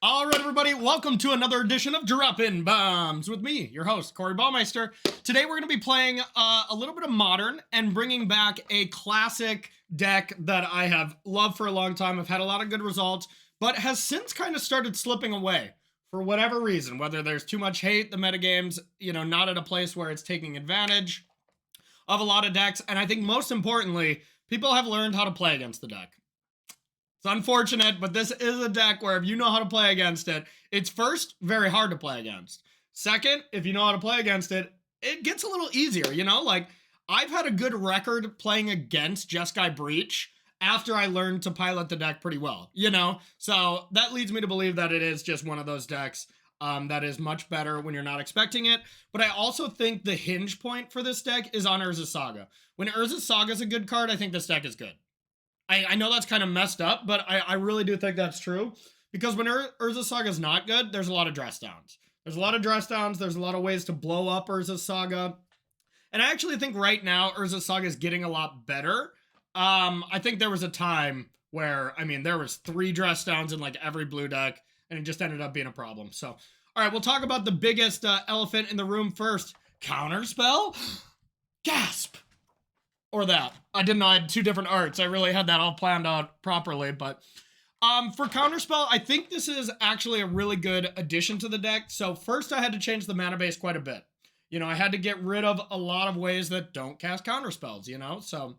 All right, everybody, welcome to another edition of Droppin'Baums with me, your host, Corey Baumeister. Today, we're going to be playing a little bit of Modern and bringing back a classic deck that I have loved for a long time. I've had a lot of good results, but has since kind of started slipping away for whatever reason, whether there's too much hate, the metagame's, not at a place where it's taking advantage of a lot of decks, and I think most importantly, people have learned how to play against the deck. It's unfortunate, but this is a deck where if you know how to play against it, it's first, very hard to play against. Second, if you know how to play against it, it gets a little easier, Like, I've had a good record playing against Jeskai Breach after I learned to pilot the deck pretty well, So that leads me to believe that it is just one of those decks that is much better when you're not expecting it. But I also think the hinge point for this deck is on Urza's Saga. When Urza's Saga is a good card, I think this deck is good. I know that's kind of messed up, but I really do think that's true. Because when Urza's Saga is not good, there's a lot of dress downs. There's a lot a lot of ways to blow up Urza's Saga. And I actually think right now, Urza's Saga is getting a lot better. I think there was a time where, there was 3 dress downs in like every blue deck, and it just ended up being a problem. So, all right, we'll talk about the biggest elephant in the room first. Counterspell? Gasp! Or that. I didn't know I had 2 different arts. I really had that all planned out properly, but for Counterspell, I think this is actually a really good addition to the deck. So first I had to change the mana base quite a bit. I had to get rid of a lot of ways that don't cast Counterspells, So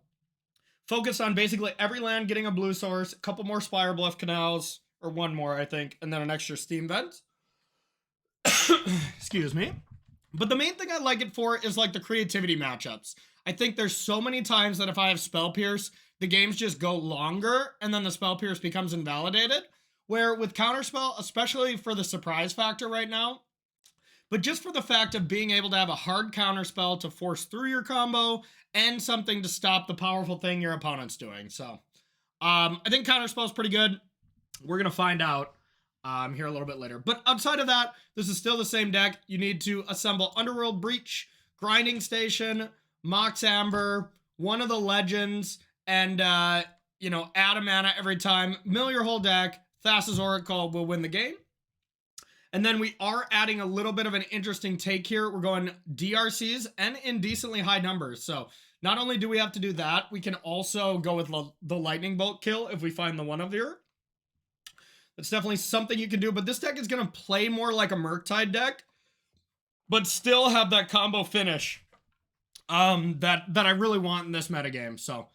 focus on basically every land getting a blue source, a couple more Spire Bluff Canals, or 1 more, I think, and then an extra Steam Vent. Excuse me. But the main thing I like it for is like the creativity matchups. I think there's so many times that if I have Spell Pierce, the games just go longer and then the Spell Pierce becomes invalidated. Where with Counterspell, especially for the surprise factor right now, but just for the fact of being able to have a hard Counterspell to force through your combo and something to stop the powerful thing your opponent's doing. So I think Counterspell is pretty good. We're going to find out here a little bit later. But outside of that, this is still the same deck. You need to assemble Underworld Breach, Grinding Station, Mox Amber, one of the legends, and, add a mana every time. Mill your whole deck. Thassa's Oracle will win the game. And then we are adding a little bit of an interesting take here. We're going DRCs and in decently high numbers. So not only do we have to do that, we can also go with the Lightning Bolt kill if we find the one of here. That's definitely something you can do. But this deck is going to play more like a Murktide deck, but still have that combo finish that I really want in this metagame. So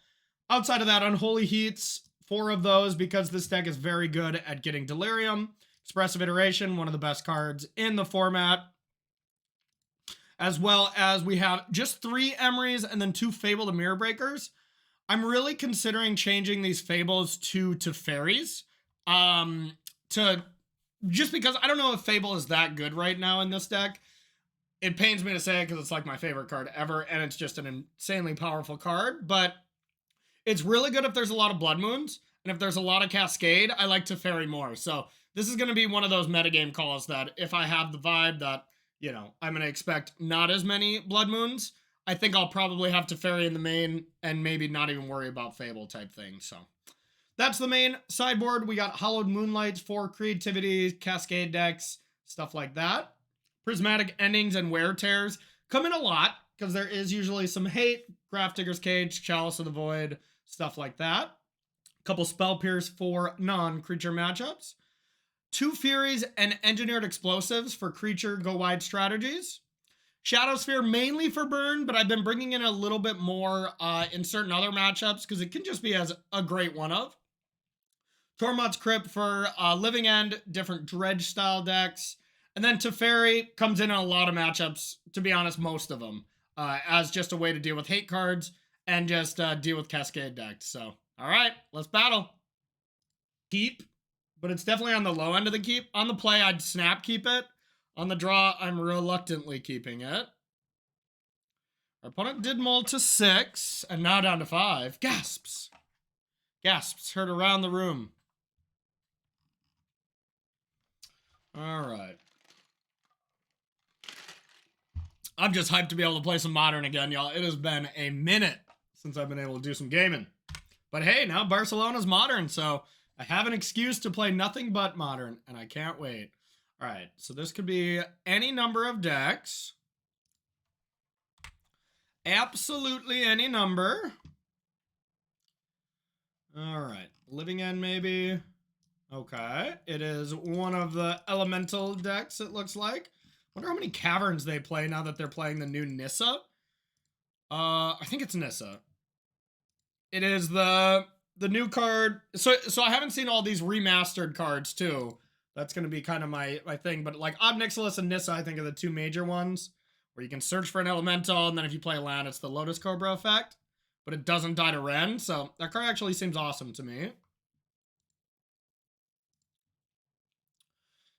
outside of that, Unholy Heats, 4 of those because this deck is very good at getting Delirium. Expressive Iteration, one of the best cards in the format. As well as we have just 3 Emerys and then 2 Fable to Mirror Breakers. I'm really considering changing these Fables to Fairies. Just because I don't know if Fable is that good right now in this deck. It pains me to say it because it's like my favorite card ever, and it's just an insanely powerful card, but it's really good if there's a lot of Blood Moons, and if there's a lot of Cascade, I like Teferi more. So this is going to be one of those metagame calls that if I have the vibe that, I'm going to expect not as many Blood Moons, I think I'll probably have Teferi in the main and maybe not even worry about Fable type thing. So that's the main sideboard. We got Hallowed Moonlights for creativity, Cascade decks, stuff like that. Prismatic Endings and Wear Tears come in a lot because there is usually some hate. Grafdigger's Cage, Chalice of the Void, stuff like that. A couple Spell Pierce for non-creature matchups. 2 Furies and Engineered Explosives for creature go-wide strategies. Shadowsphere mainly for burn, but I've been bringing in a little bit more in certain other matchups because it can just be as a great one of. Tormod's Crypt for Living End, different Dredge-style decks. And then Teferi comes in a lot of matchups, to be honest, most of them, as just a way to deal with hate cards and just deal with Cascade decks. So, all right, let's battle. Keep, but it's definitely on the low end of the keep. On the play, I'd snap keep it. On the draw, I'm reluctantly keeping it. Our opponent did mull to 6, and now down to 5. Gasps. Gasps heard around the room. All right. I'm just hyped to be able to play some Modern again, y'all. It has been a minute since I've been able to do some gaming. But hey, now Barcelona's Modern, so I have an excuse to play nothing but Modern, and I can't wait. All right, so this could be any number of decks. Absolutely any number. All right, Living End maybe. Okay, it is one of the elemental decks, it looks like. Wonder how many caverns they play now that they're playing the new Nissa. I think it's Nissa. It is the new card. So I haven't seen all these remastered cards too. That's going to be kind of my thing. But like Ob Nixilis and Nissa, I think are the two major ones where you can search for an elemental, and then if you play land, it's the Lotus Cobra effect. But it doesn't die to Ren, so that card actually seems awesome to me.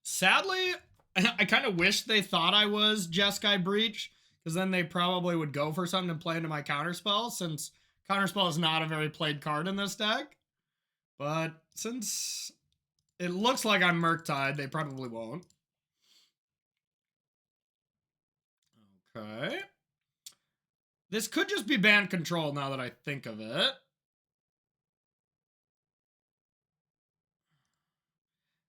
Sadly, I kind of wish they thought I was Jeskai Breach, because then they probably would go for something to play into my Counterspell, since Counterspell is not a very played card in this deck. But since it looks like I'm Murktide, they probably won't. Okay. This could just be band control now that I think of it.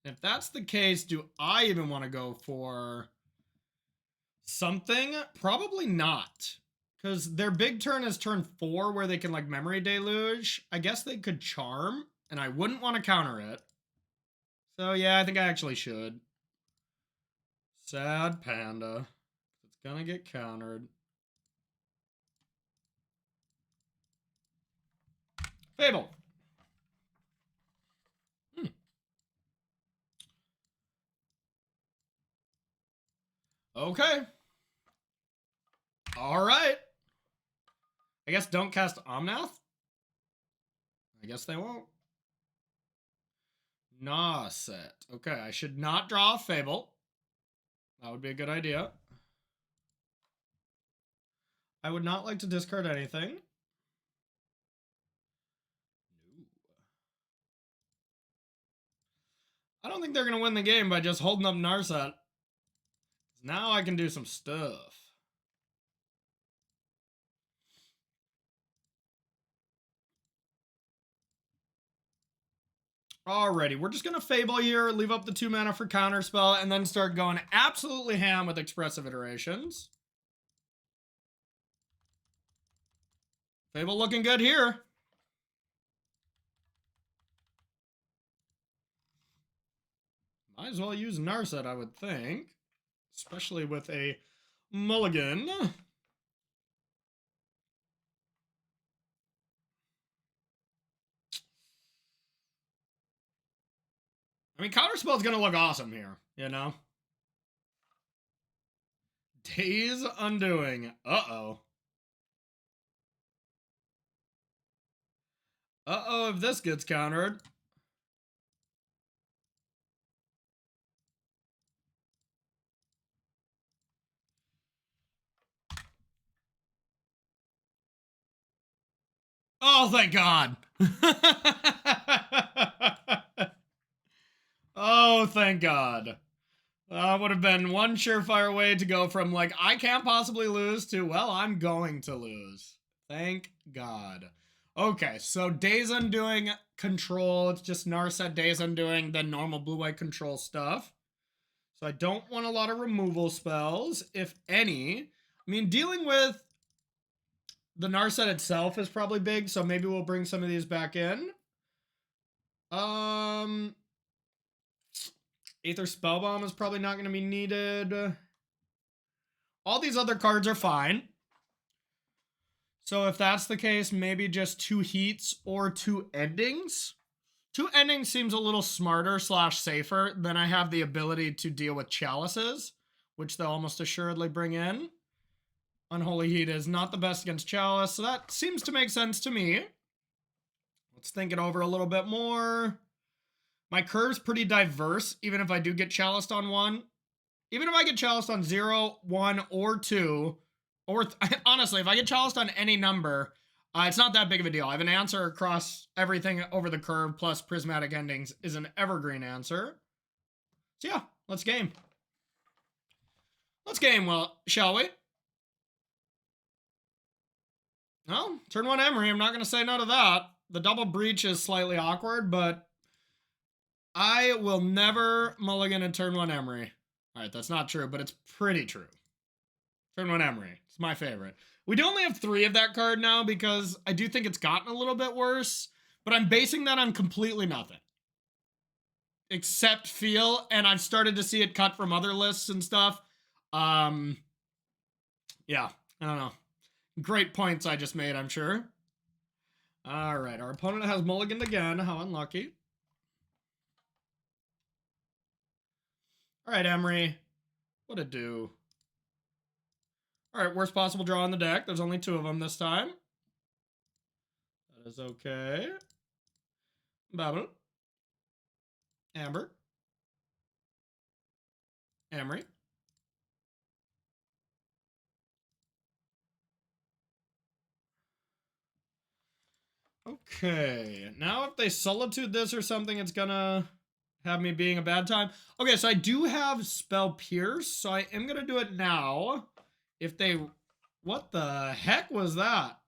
If that's the case, do I even want to go for something? Probably not. Because their big turn is turn 4 where they can like Memory Deluge. I guess they could Charm, and I wouldn't want to counter it. So yeah, I think I actually should. Sad Panda. It's gonna get countered. Fable. Okay. All right. I guess don't cast Omnath? I guess they won't. Nah set. Okay, I should not draw a Fable. That would be a good idea. I would not like to discard anything. No. I don't think they're going to win the game by just holding up Narset. Now I can do some stuff. Alrighty, we're just going to Fable here, leave up the 2 mana for Counterspell, and then start going absolutely ham with Expressive Iterations. Fable looking good here. Might as well use Narset, I would think. Especially with a mulligan. I mean, Counterspell's going to look awesome here, you know? Days Undoing. Uh-oh. Uh-oh, if this gets countered. Oh, thank God. Oh, thank God. Would have been one surefire way to go from, like, I can't possibly lose to, well, I'm going to lose. Thank God. Okay, so Days Undoing control. It's just Narset Days Undoing, the normal blue-white control stuff. So I don't want a lot of removal spells, if any. I mean, dealing with the Narset itself is probably big, so maybe we'll bring some of these back in. Aether Spellbomb is probably not going to be needed. All these other cards are fine. So if that's the case, maybe just 2 heats or 2 endings. 2 endings seems a little smarter / safer than I have the ability to deal with chalices, which they'll almost assuredly bring in. Unholy Heat is not the best against Chalice, so that seems to make sense to me. Let's think it over a little bit more. My curve's pretty diverse, even if I do get Chaliced on 1. Even if I get Chaliced on 0, 1, or 2, or honestly, if I get Chaliced on any number, it's not that big of a deal. I have an answer across everything over the curve, plus Prismatic Endings is an evergreen answer. So yeah, let's game. Let's game, well, shall we? Well, turn 1 Emery, I'm not going to say no to that. The double breach is slightly awkward, but I will never mulligan a turn 1 Emery. All right, that's not true, but it's pretty true. Turn 1 Emery. It's my favorite. We do only have 3 of that card now because I do think it's gotten a little bit worse, but I'm basing that on completely nothing. Except feel, and I've started to see it cut from other lists and stuff. Yeah, I don't know. Great points I just made, I'm sure. All right, our opponent has mulliganed again. How unlucky. All right, Emery. What'd it do? All right, worst possible draw on the deck. There's only 2 of them this time. That is okay. Babble. Amber. Emery. Okay, now if they solitude this or something, it's gonna have me being a bad time. Okay, so I do have Spell Pierce, so I am gonna do it now. If they... What the heck was that?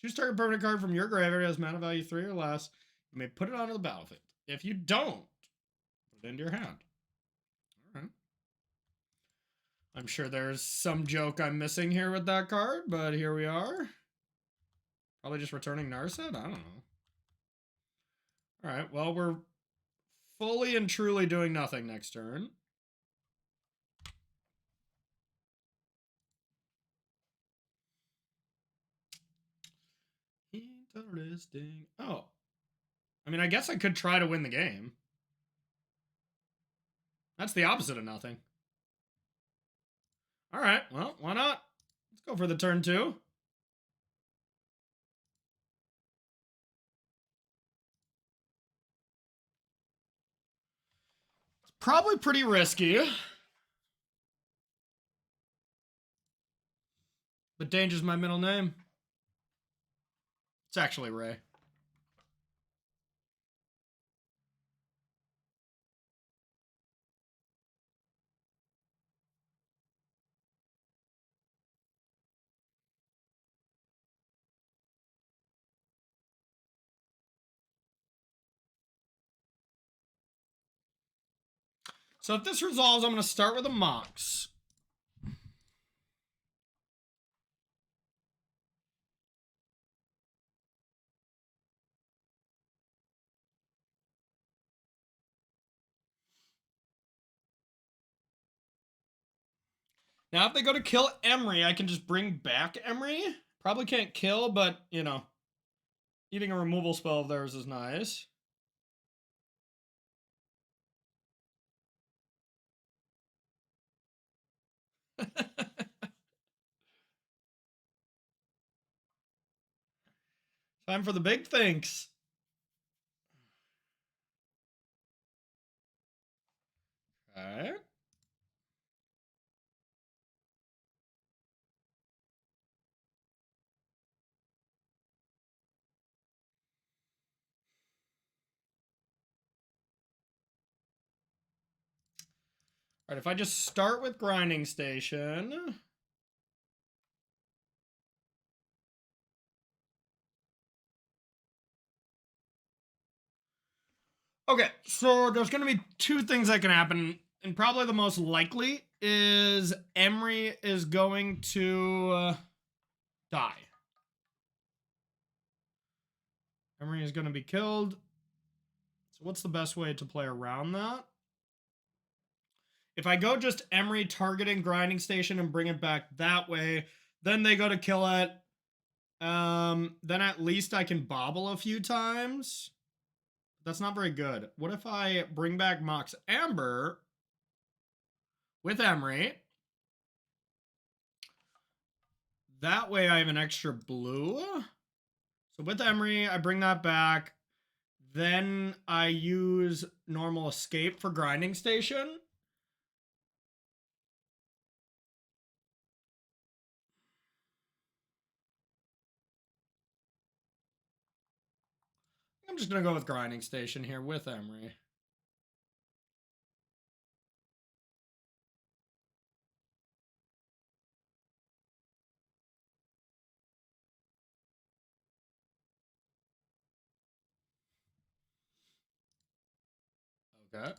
Choose target permanent card from your graveyard as mana value 3 or less. You may put it onto the battlefield. If you don't, put it into your hand. All right. I'm sure there's some joke I'm missing here with that card, but here we are. Probably just returning Narset? I don't know. All right, well, we're fully and truly doing nothing next turn. Interesting. Oh. I mean, I guess I could try to win the game. That's the opposite of nothing. All right, well, why not? Let's go for the turn 2. It's probably pretty risky. But Danger's my middle name. It's actually Ray. So if this resolves, I'm going to start with a Mox. Now, if they go to kill Emery, I can just bring back Emery. Probably can't kill, but, you know, eating a removal spell of theirs is nice. Time for the big things. Okay. All right, if I just start with Grinding Station. Okay, so there's going to be 2 things that can happen, and probably the most likely is Emery is going to die. Emery is going to be killed. So what's the best way to play around that? If I go just Emery targeting Grinding Station and bring it back that way, then they go to kill it. Then at least I can bobble a few times. That's not very good. What if I bring back Mox Amber with Emery? That way I have an extra blue. So with Emery, I bring that back. Then I use normal escape for Grinding Station. I'm just going to go with Grinding Station here with Emery. Okay. Got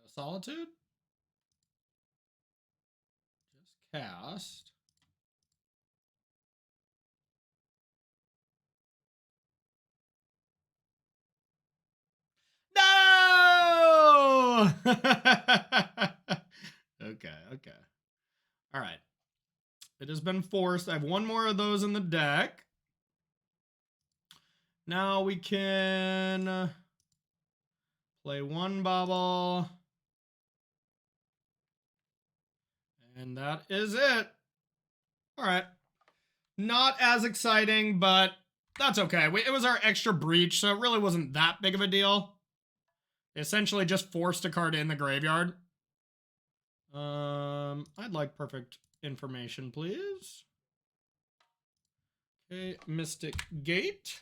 a Solitude. Just cast. No! Okay. All right. It has been forced. I have one more of those in the deck. Now we can play one bubble. And that is it. All right. Not as exciting, but that's okay. It was our extra breach, so it really wasn't that big of a deal. Essentially just forced a card in the graveyard. I'd like perfect information, please. Okay, Mystic Gate.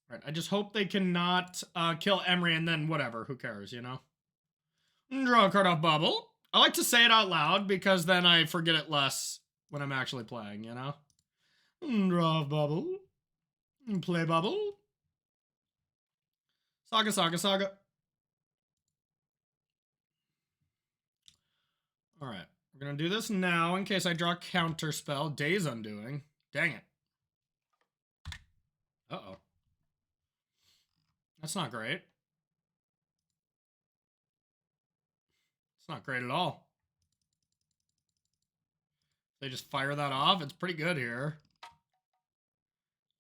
All right, I just hope they cannot kill Emery and then whatever, who cares, you know? Draw a card off bubble. I like to say it out loud because then I forget it less when I'm actually playing, you know? Draw off bubble. Play bubble. Saga. All right, we're gonna do this now in case I draw counter spell. Days Undoing. Dang it. Uh-oh. That's not great. It's not great at all. They just fire that off. It's pretty good here.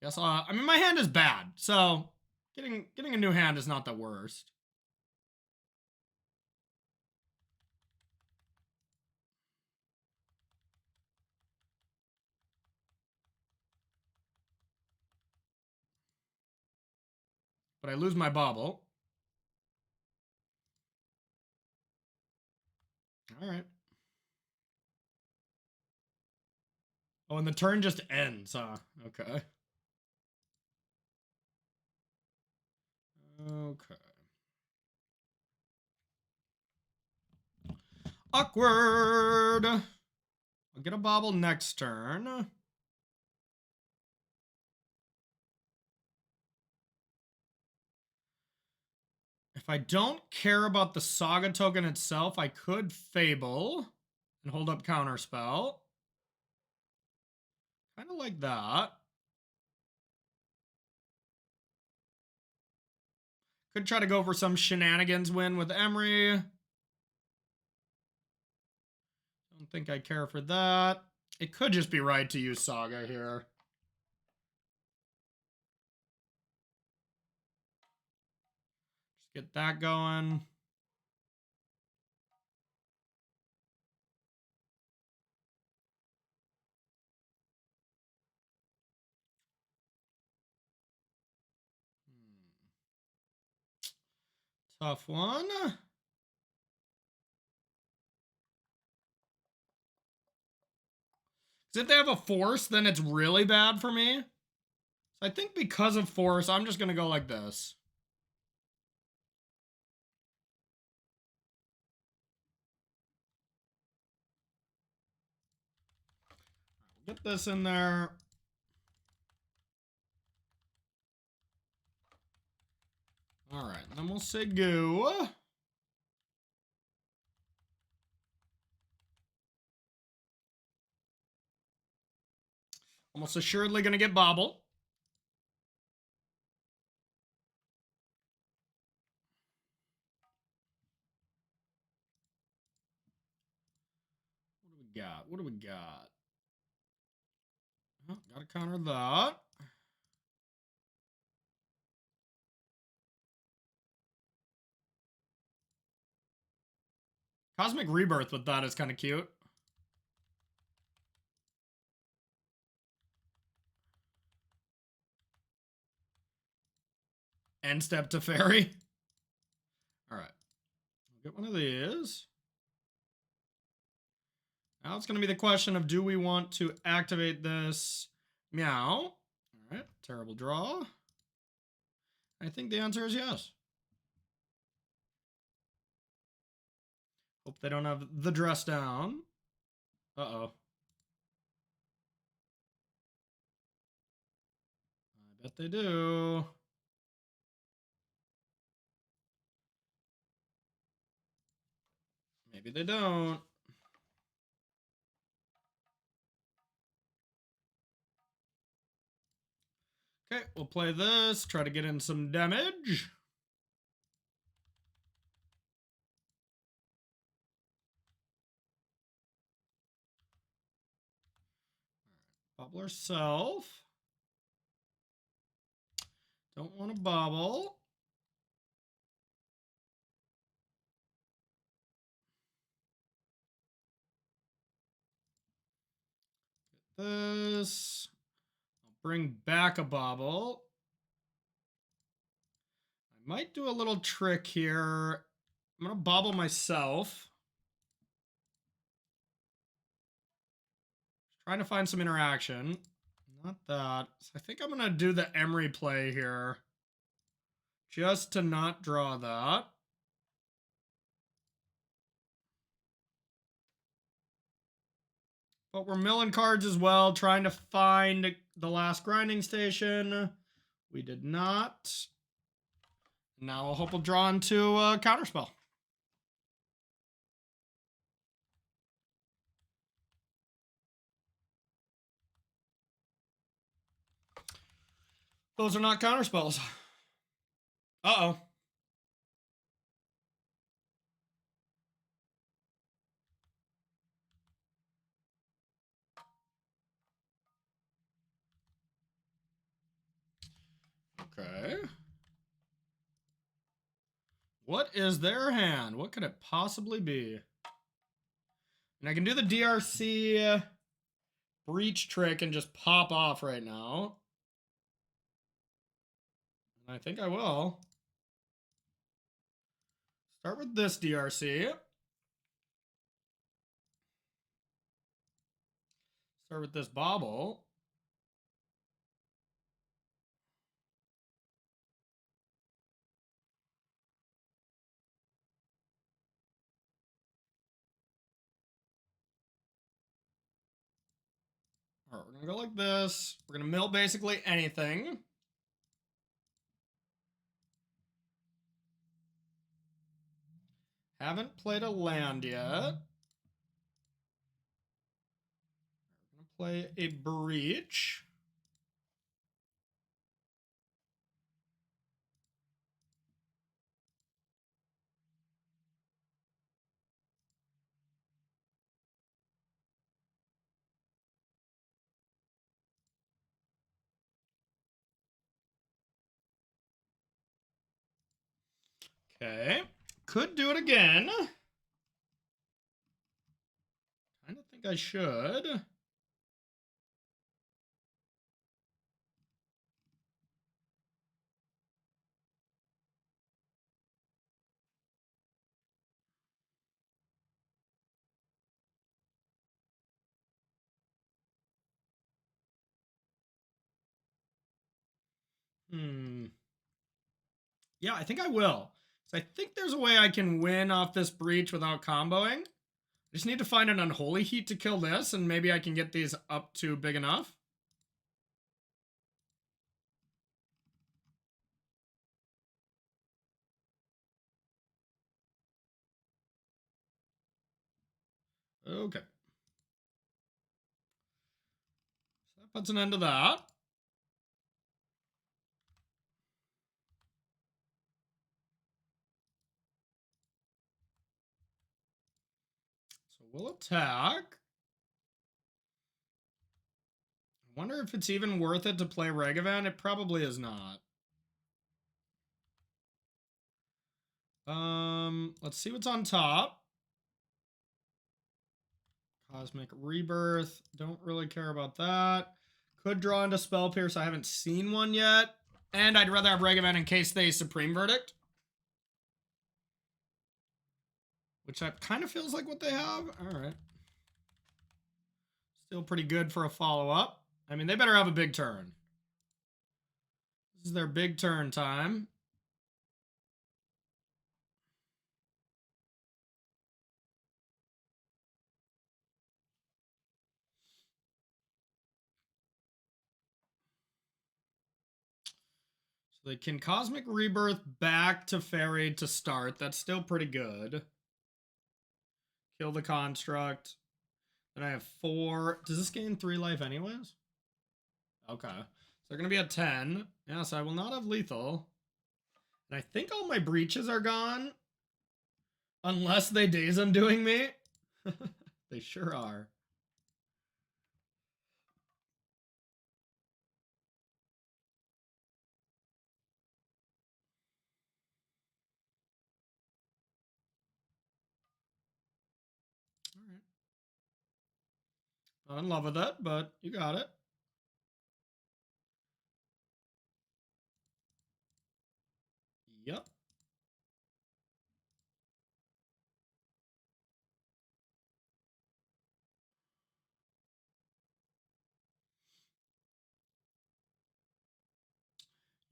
Yes, I mean, my hand is bad, so getting a new hand is not the worst. But I lose my bauble. All right. Oh, and the turn just ends, huh? Okay. Okay. Awkward. I'll get a bauble next turn. If I don't care about the Saga token itself, I could Fable and hold up Counterspell. Kind of like that. Could try to go for some shenanigans win with Emery. Don't think I care for that. It could just be right to use Saga here. Just get that going. Tough one. Because if they have a force, then it's really bad for me. So I think because of force, I'm just going to go like this. Get this in there. All right, then we'll say go. Almost assuredly going to get bobble. What do we got? Oh, gotta counter that. Cosmic Rebirth with that is kind of cute. End step to fairy. All right. I'll get one of these. Now it's going to be the question of, do we want to activate this? Meow. All right. Terrible draw. I think the answer is yes. Hope they don't have the dress down. Uh-oh. bet they do. Maybe they don't. Okay, we'll play this. Try to get in some damage. Bobble herself. Don't want to bobble. Get this. I'll bring back a bobble. I might do a little trick here. I'm going to bobble myself. Trying to find some interaction. Not that. So I think I'm going to do the Emery play here. Just to not draw that. But we're milling cards as well, trying to find the last grinding station. We did not. Now I hope we'll draw into a counterspell. Those are not counterspells. Uh-oh. Okay. What is their hand? What could it possibly be? And I can do the DRC breach trick and just pop off right now. And I think I will. Start with this DRC. Start with this bobble. All right, we're going to go like this. We're going to mill basically anything. Haven't played a land yet. We're going to play a breach. Okay. Could do it again. Kind of think I should. Yeah, I think I will. So I think there's a way I can win off this breach without comboing. I just need to find an unholy heat to kill this, and maybe I can get these up to big enough. Okay. So that puts an end to that. So we'll attack. I wonder if it's even worth it to play Regavan. It probably is not. Let's see what's on top. Cosmic Rebirth. Don't really care about that. Could draw into Spell Pierce. I haven't seen one yet. And I'd rather have Regavan in case they Supreme Verdict. Which that kind of feels like what they have. All right. Still pretty good for a follow-up. I mean, they better have a big turn. This is their big turn time. So they can Cosmic Rebirth back to Fairy to start. That's still pretty good. Kill the Construct. Then I have 4. Does this gain 3 life anyways? Okay. So they're going to be at 10. Yeah, so I will not have lethal. And I think all my breaches are gone. Unless they daze undoing me. They sure are. All right. Not in love with it, but you got it. Yep.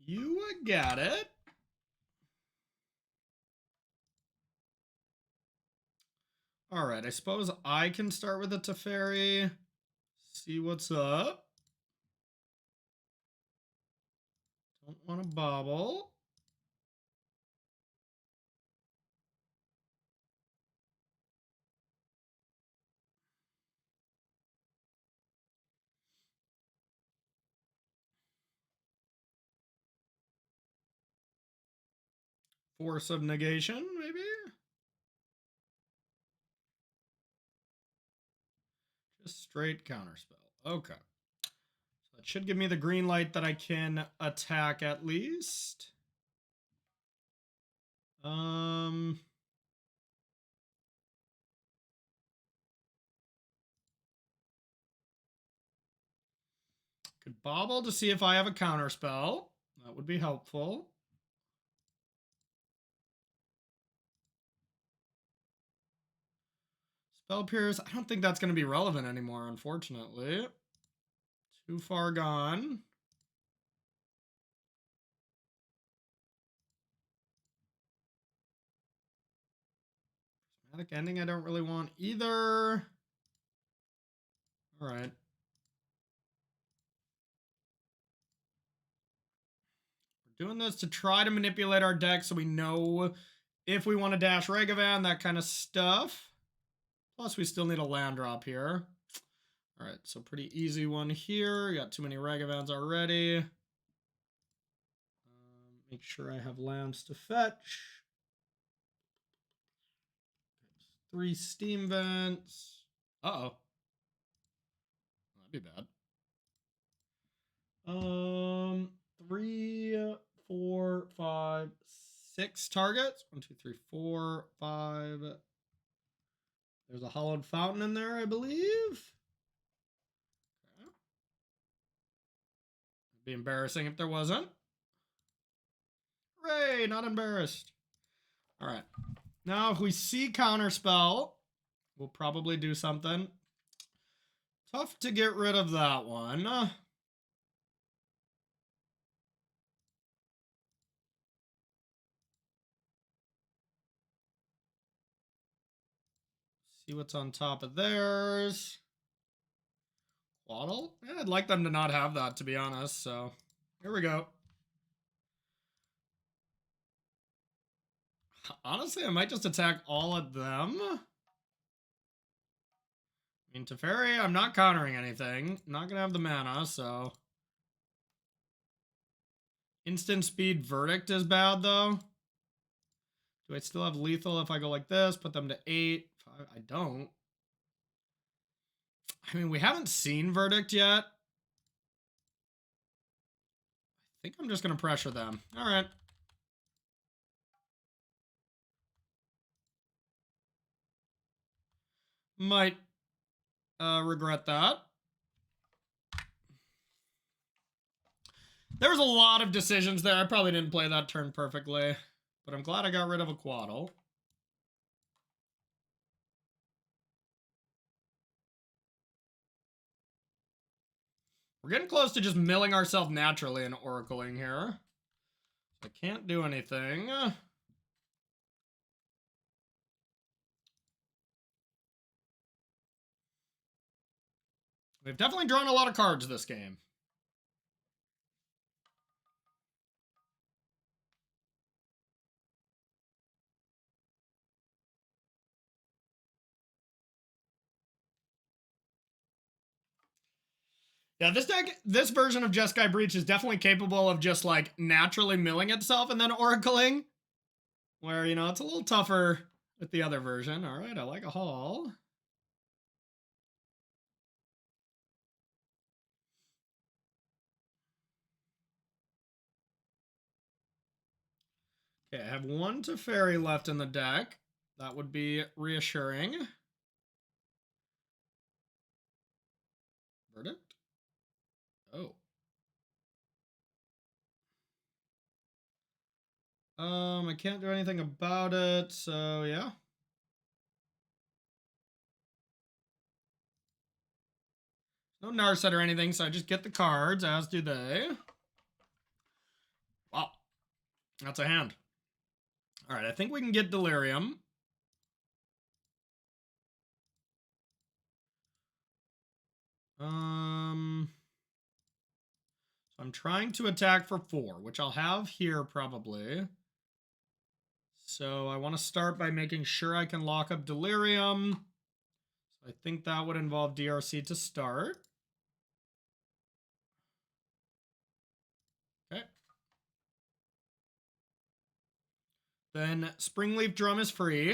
You got it. All right, I suppose I can start with a Teferi. See what's up. Don't want to bobble. Force of negation, maybe? Just straight counterspell. Okay. So that should give me the green light that I can attack at least. Could bobble to see if I have a counterspell. That would be helpful. Spell Pierce, I don't think that's going to be relevant anymore, unfortunately. Too far gone. Prismatic Ending I don't really want either. All right. We're doing this to try to manipulate our deck so we know if we want to dash Ragavan, that kind of stuff. Plus, we still need a land drop here. All right, so pretty easy one here. Got too many Ragavans already. Make sure I have lands to fetch. 3 steam vents. Uh-oh. That'd be bad. 3, 4, 5, 6 targets. 1, 2, 3, 4, 5. There's a hollowed fountain in there, I believe. Okay. It'd be embarrassing if there wasn't. Hooray, not embarrassed. All right. Now, if we see Counterspell, we'll probably do something. Tough to get rid of that one. See what's on top of theirs. Waddle? Yeah, I'd like them to not have that, to be honest. So, here we go. Honestly, I might just attack all of them. I mean, Teferi, I'm not countering anything. I'm not going to have the mana, so... Instant speed Verdict is bad, though. Do I still have lethal if I go like this? Put them to 8. 5, I don't. I mean, we haven't seen Verdict yet. I think I'm just going to pressure them. All right. Might regret that. There was a lot of decisions there. I probably didn't play that turn perfectly, but I'm glad I got rid of a Quaddle. We're getting close to just milling ourselves naturally and oracling here. I can't do anything. We've definitely drawn a lot of cards this game. Yeah, this deck, this version of Jeskai Breach is definitely capable of just like naturally milling itself and then oracling. Where, you know, it's a little tougher with the other version. All right, I like a haul. Okay, I have 1 Teferi left in the deck. That would be reassuring. Verdict? Oh. I can't do anything about it, so yeah. No Narset or anything, so I just get the cards, as do they. Wow. That's a hand. Alright, I think we can get Delirium. So I'm trying to attack for 4, which I'll have here probably. So I want to start by making sure I can lock up Delirium. So I think that would involve DRC to start. Okay. Then Springleaf Drum is free.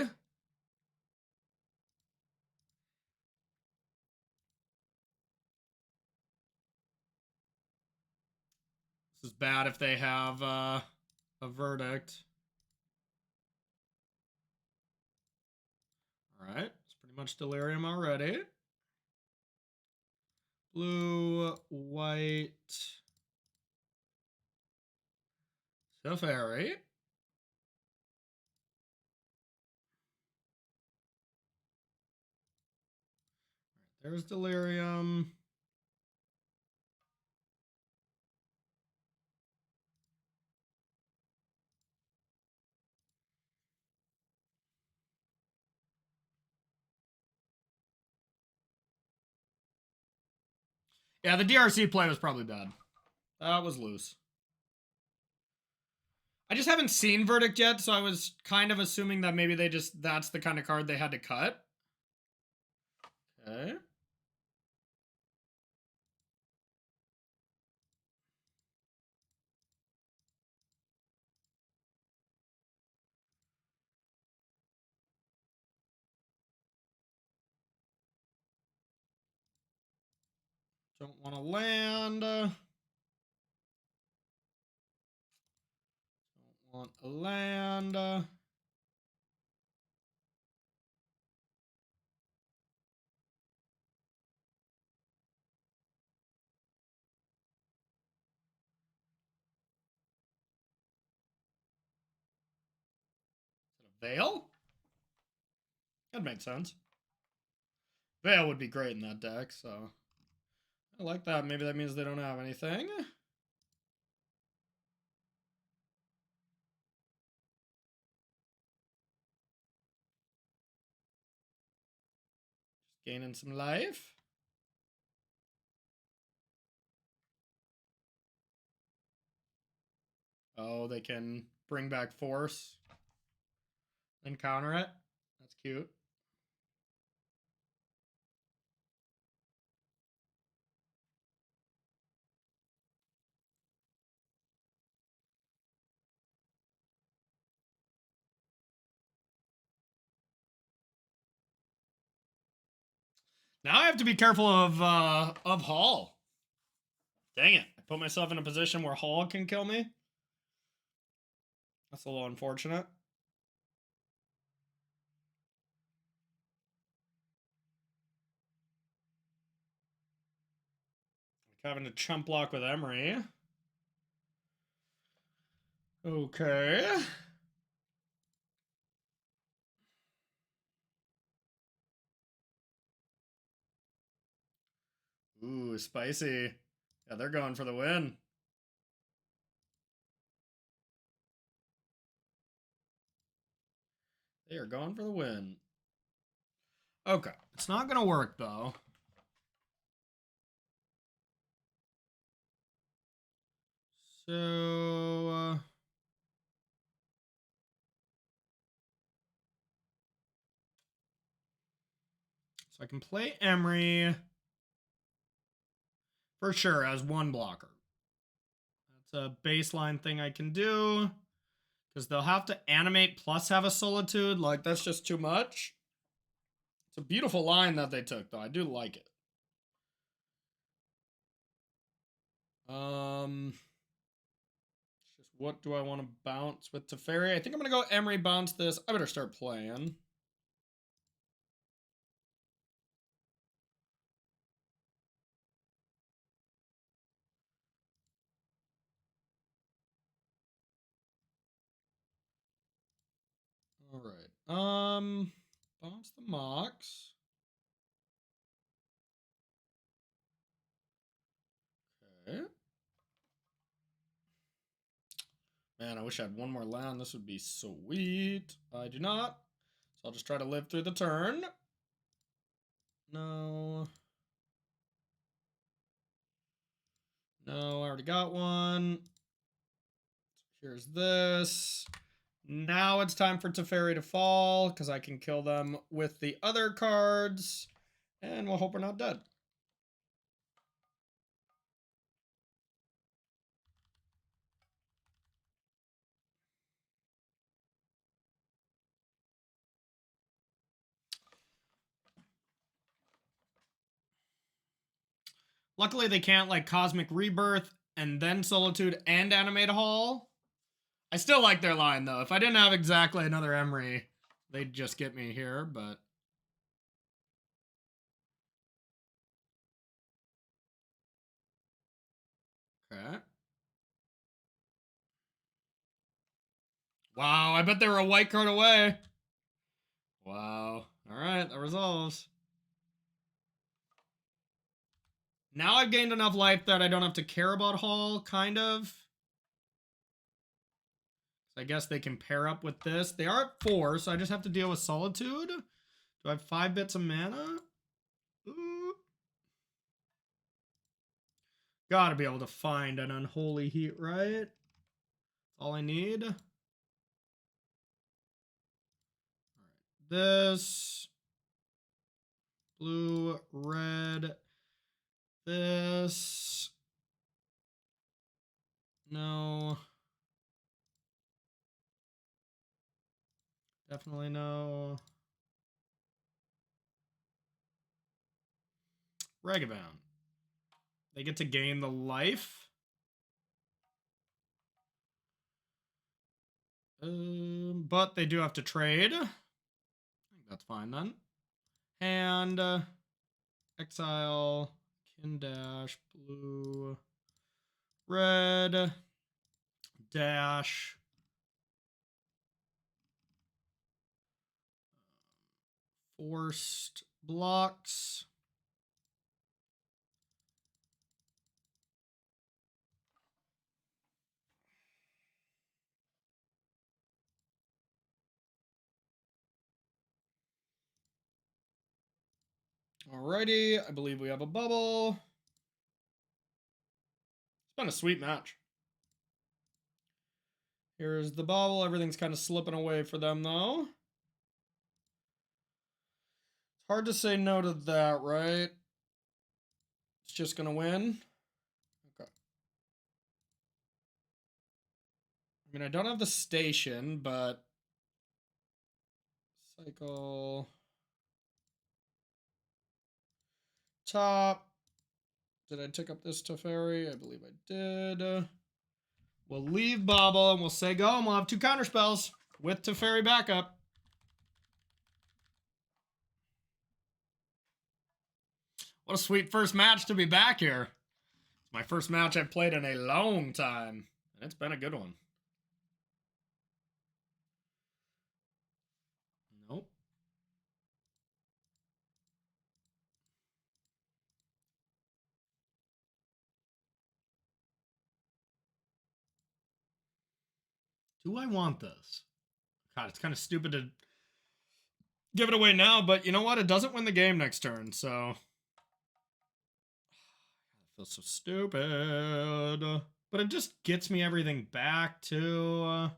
This is bad if they have a Verdict. Alright, it's pretty much Delirium already. Blue, white, Teferi. There's Delirium. Yeah, the DRC play was probably bad. That was loose. I just haven't seen Verdict yet, so I was kind of assuming that maybe that's the kind of card they had to cut. Okay. Don't want to land. Don't want a land. Veil? That makes sense. Veil would be great in that deck, so I like that. Maybe that means they don't have anything. Just gaining some life. Oh, they can bring back force and counter it. That's cute. Now I have to be careful of Hall. Dang it. I put myself in a position where Hall can kill me. That's a little unfortunate. Like having to chump block with Emery. Okay. Ooh, spicy. Yeah, they're going for the win. They are going for the win. Okay. It's not going to work, though. So, so I can play Emery. If for sure as one blocker. That's a baseline thing I can do. Because they'll have to animate plus have a Solitude. Like, that's just too much. It's a beautiful line that they took, though. I do like it. Just what do I want to bounce with Teferi? I think I'm going to go Emery bounce this. I better start playing. All right. Bounce the Mox. Okay. Man, I wish I had one more land. This would be sweet. I do not. So I'll just try to live through the turn. No. No, I already got one. Here's this. Now it's time for Teferi to fall, because I can kill them with the other cards. And we'll hope we're not dead. Luckily, they can't, like, Cosmic Rebirth and then Solitude and Animate Hall. I still like their line, though. If I didn't have exactly another Emery, they'd just get me here, but... Okay. Wow, I bet they were a white card away. Wow. Alright, that resolves. Now I've gained enough life that I don't have to care about Hall, kind of. I guess they can pair up with this. They are at 4, so I just have to deal with Solitude. Do I have 5 bits of mana? Ooh. Gotta be able to find an Unholy Heat, right? That's all I need. All right. This. Blue, red. This. No. Definitely no. Ragavan. They get to gain the life. But they do have to trade. I think that's fine then. And exile, Kindash, blue, red, dash, forced blocks. Alrighty, I believe we have a bubble. It's been a sweet match. Here's the bubble. Everything's kind of slipping away for them, though. It's hard to say no to that, right? It's just going to win. Okay. I mean, I don't have the station, but... Cycle... Top. Did I take up this Teferi? I believe I did. We'll leave Bobble and we'll say go, and we'll have 2 counter spells with Teferi backup. What a sweet first match to be back here. It's my first match I've played in a long time, and it's been a good one. Nope. Do I want this? God, it's kind of stupid to give it away now, but you know what? It doesn't win the game next turn, so... I feel so stupid. But it just gets me everything back, too.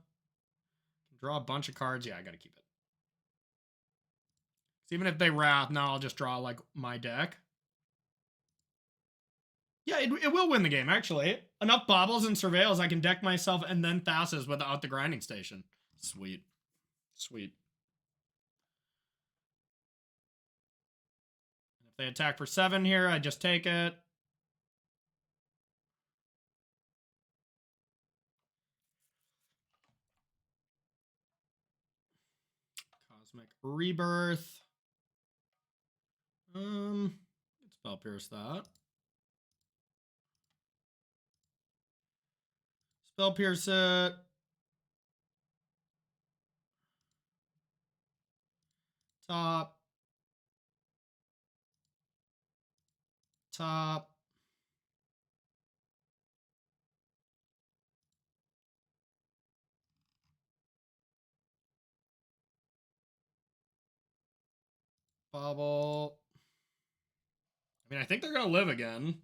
Draw a bunch of cards. Yeah, I gotta keep it. Even if they wrath, now I'll just draw, like, my deck. Yeah, it will win the game, actually. Enough baubles and surveils, I can deck myself and then Thassa's without the grinding station. Sweet. Sweet. If they attack for 7 here, I just take it. Cosmic Rebirth. Spell Pierce that. Spell Pierce it. Top. Top. Bobble. I mean, I think they're going to live again.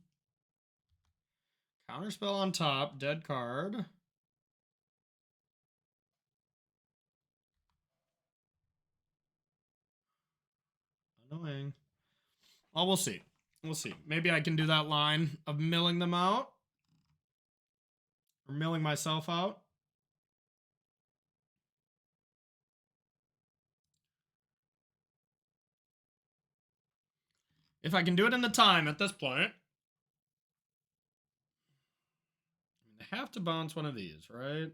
Counterspell on top. Dead card. Annoying. Well, we'll see. We'll see. Maybe I can do that line of milling them out. Or milling myself out. If I can do it in the time at this point. I have to bounce one of these, right?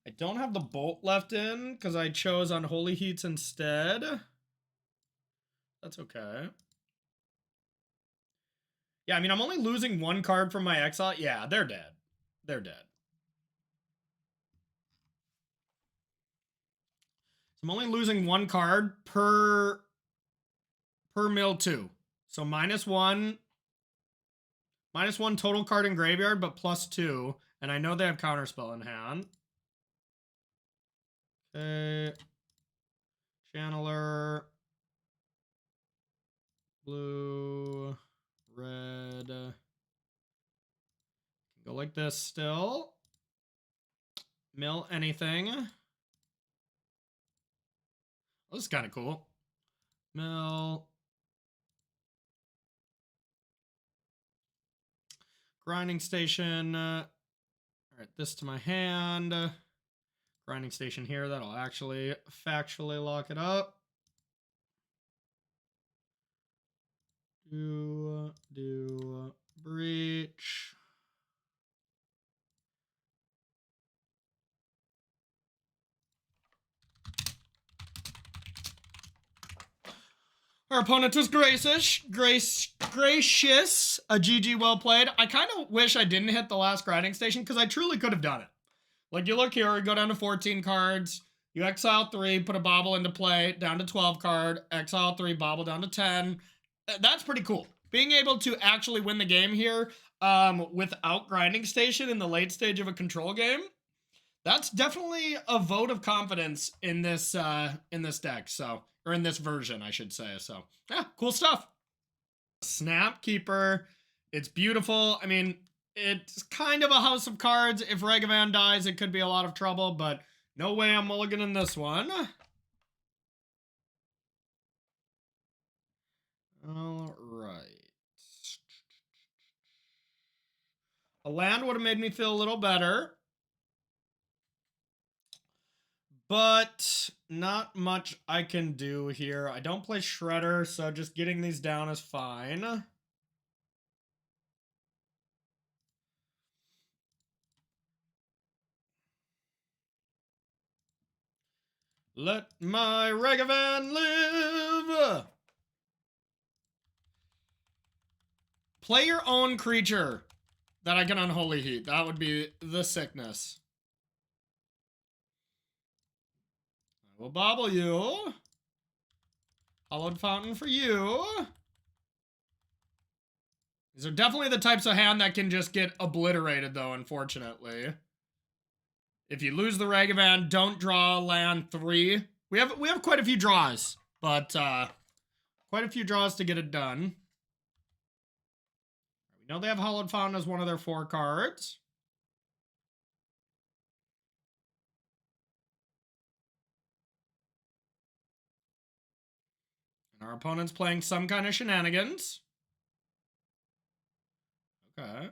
I don't have the bolt left in because I chose Unholy Heats instead. That's okay. Yeah, I mean, I'm only losing 1 card from my exile. Yeah, they're dead. They're dead. So I'm only losing 1 card per mill 2. So -1 total card in graveyard, but +2. And I know they have counterspell in hand. Okay. Channeler. Blue. Red. Can go like this still. Mill anything. Oh, this is kind of cool. Mill. Grinding station. All right, this to my hand. Grinding station here. That'll actually factually lock it up. Do breach. Our opponent was gracious. A GG, well played. I kind of wish I didn't hit the last grinding station because I truly could have done it. Like, you look here, we go down to 14 cards. You exile 3, put a bobble into play, down to 12 card. Exile 3, bobble down to 10. That's pretty cool. Being able to actually win the game here without grinding station in the late stage of a control game, that's definitely a vote of confidence in this deck. So, or in this version, I should say. So, yeah, cool stuff. Snapkeeper. It's beautiful. I mean, it's kind of a house of cards. If Ragavan dies, it could be a lot of trouble, but no way I'm mulliganing this one. All right. A land would have made me feel a little better, but not much I can do here. I don't play Shredder, so just getting these down is fine. Let my Ragavan live! Play your own creature that I can Unholy Heat. That would be the sickness. I will bobble you. Hollowed Fountain for you. These are definitely the types of hand that can just get obliterated, though, unfortunately. If you lose the Ragavan, don't draw land 3. We have quite a few draws, but quite a few draws to get it done. We know they have Hollowed Fountain as one of their 4 cards. And our opponent's playing some kind of shenanigans. Okay.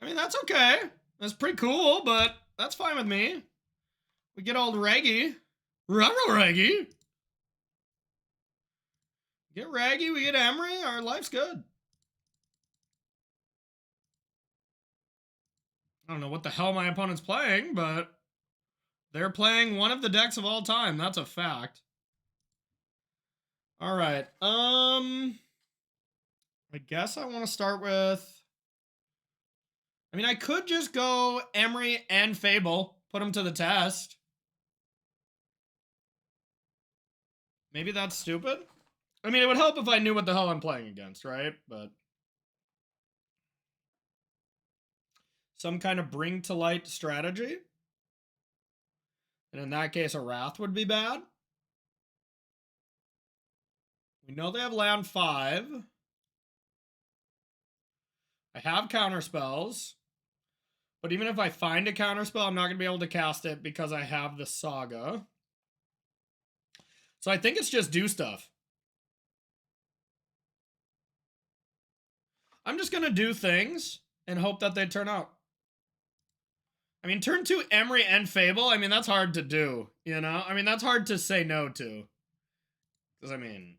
I mean, that's okay. That's pretty cool, but that's fine with me. We get old Reggie. Reggie. Get Raggy, we get Emery, our life's good. I don't know what the hell my opponent's playing, but they're playing one of the decks of all time. That's a fact. All right. I guess I want to start with... I mean, I could just go Emery and Fable, put them to the test. Maybe that's stupid. I mean, it would help if I knew what the hell I'm playing against, right? But some kind of bring to light strategy. And in that case, a Wrath would be bad. We know they have land 5. I have counter spells. But even if I find a counter spell, I'm not going to be able to cast it because I have the Saga. So I think it's just do stuff. I'm just going to do things and hope that they turn out. I mean, turn 2 Emery and Fable, I mean, that's hard to do, you know? I mean, that's hard to say no to. Because, I mean,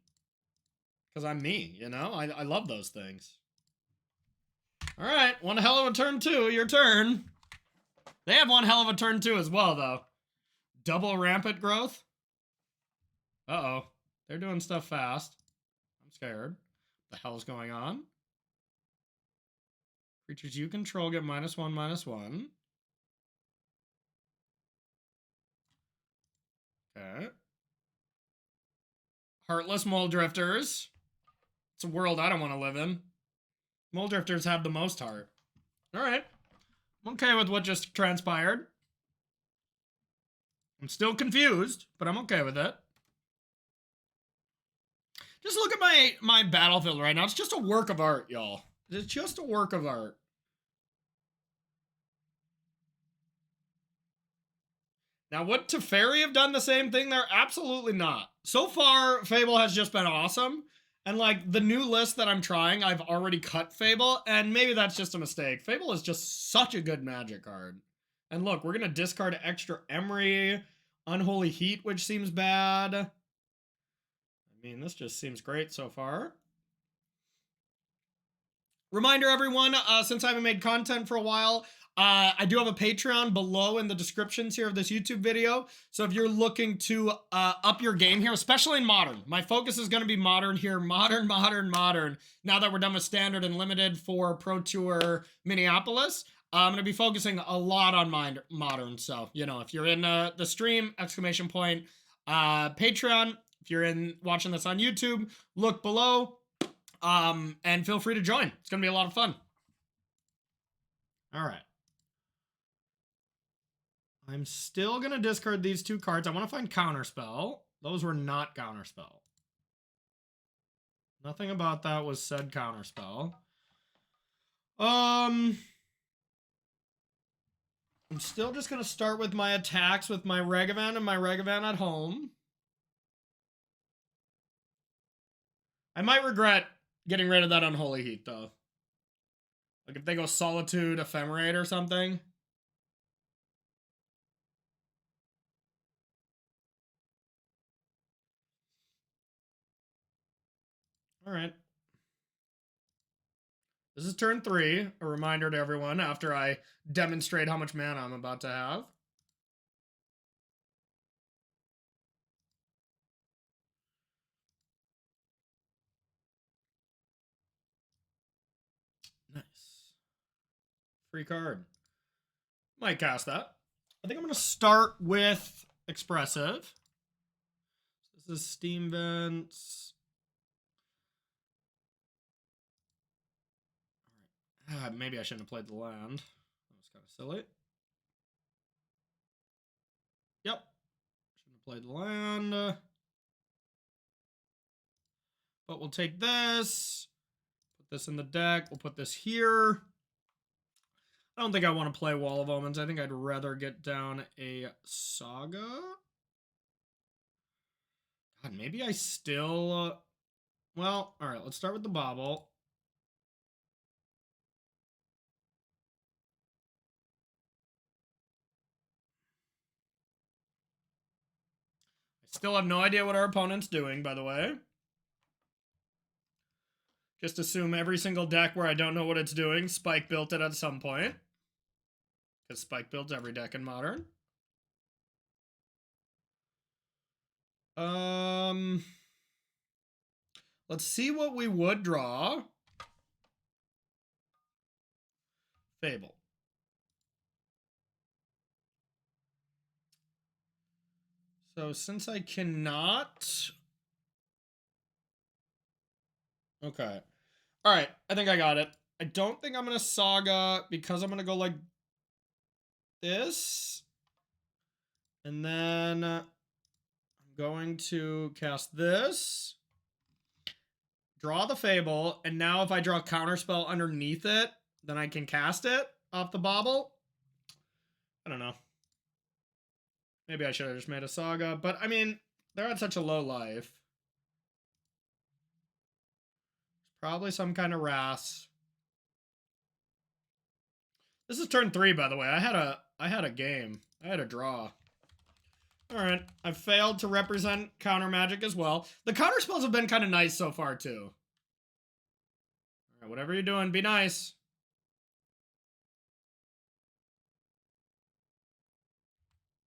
because I'm me, you know? I love those things. All right, one hell of a turn 2, your turn. They have one hell of a turn 2 as well, though. Double rampant growth. Uh-oh. They're doing stuff fast. I'm scared. What the hell's going on? Creatures you control get -1/-1. Okay. Heartless Mole Drifters. It's a world I don't want to live in. Mole Drifters have the most heart. Alright. I'm okay with what just transpired. I'm still confused, but I'm okay with it. Just look at my battlefield right now. It's just a work of art, y'all. It's just a work of art. Now, would Teferi have done the same thing there? Absolutely not. So far, Fable has just been awesome. And, like, the new list that I'm trying, I've already cut Fable, and maybe that's just a mistake. Fable is just such a good Magic card. And look, we're going to discard extra Emery, Unholy Heat, which seems bad. I mean, this just seems great so far. Reminder, everyone, since I haven't made content for a while, I do have a Patreon below in the descriptions here of this YouTube video. So if you're looking to up your game here, especially in Modern, my focus is going to be Modern here. Modern. Now that we're done with Standard and Limited for Pro Tour Minneapolis, I'm going to be focusing a lot on Modern. So, you know, if you're in the stream, Patreon. If you're watching this on YouTube, look below. And feel free to join. It's going to be a lot of fun. All right. I'm still going to discard these 2 cards. I want to find Counterspell. Those were not Counterspell. Nothing about that was said Counterspell. I'm still just going to start with my attacks with my Regavan and my Regavan at home. I might regret getting rid of that Unholy Heat, though. Like, if they go Solitude, Ephemerate, or something. Alright. This is turn 3. A reminder to everyone after I demonstrate how much mana I'm about to have. Nice. Free card. Might cast that. I think I'm going to start with Expressive. This is Steam Vents. Maybe I shouldn't have played the land. That was kind of silly. Yep. Shouldn't have played the land. But we'll take this. Put this in the deck. We'll put this here. I don't think I want to play Wall of Omens. I think I'd rather get down a Saga. God, maybe I still... Well, all right, let's start with the bobble. I still have no idea what our opponent's doing, by the way. Just assume every single deck where I don't know what it's doing, Spike built it at some point. Because Spike builds every deck in Modern. Let's see what we would draw. Fable. So since I cannot... Okay. All right, I think I got it. I don't think I'm going to Saga because I'm going to go like this. And then I'm going to cast this. Draw the Fable. And now if I draw a Counterspell underneath it, then I can cast it off the bobble. I don't know. Maybe I should have just made a Saga. But, I mean, they're at such a low life. Probably some kind of Wrath. This is turn 3, by the way. I had a game. I had a draw. Alright. I've failed to represent counter magic as well. The counter spells have been kind of nice so far, too. Alright, whatever you're doing, be nice.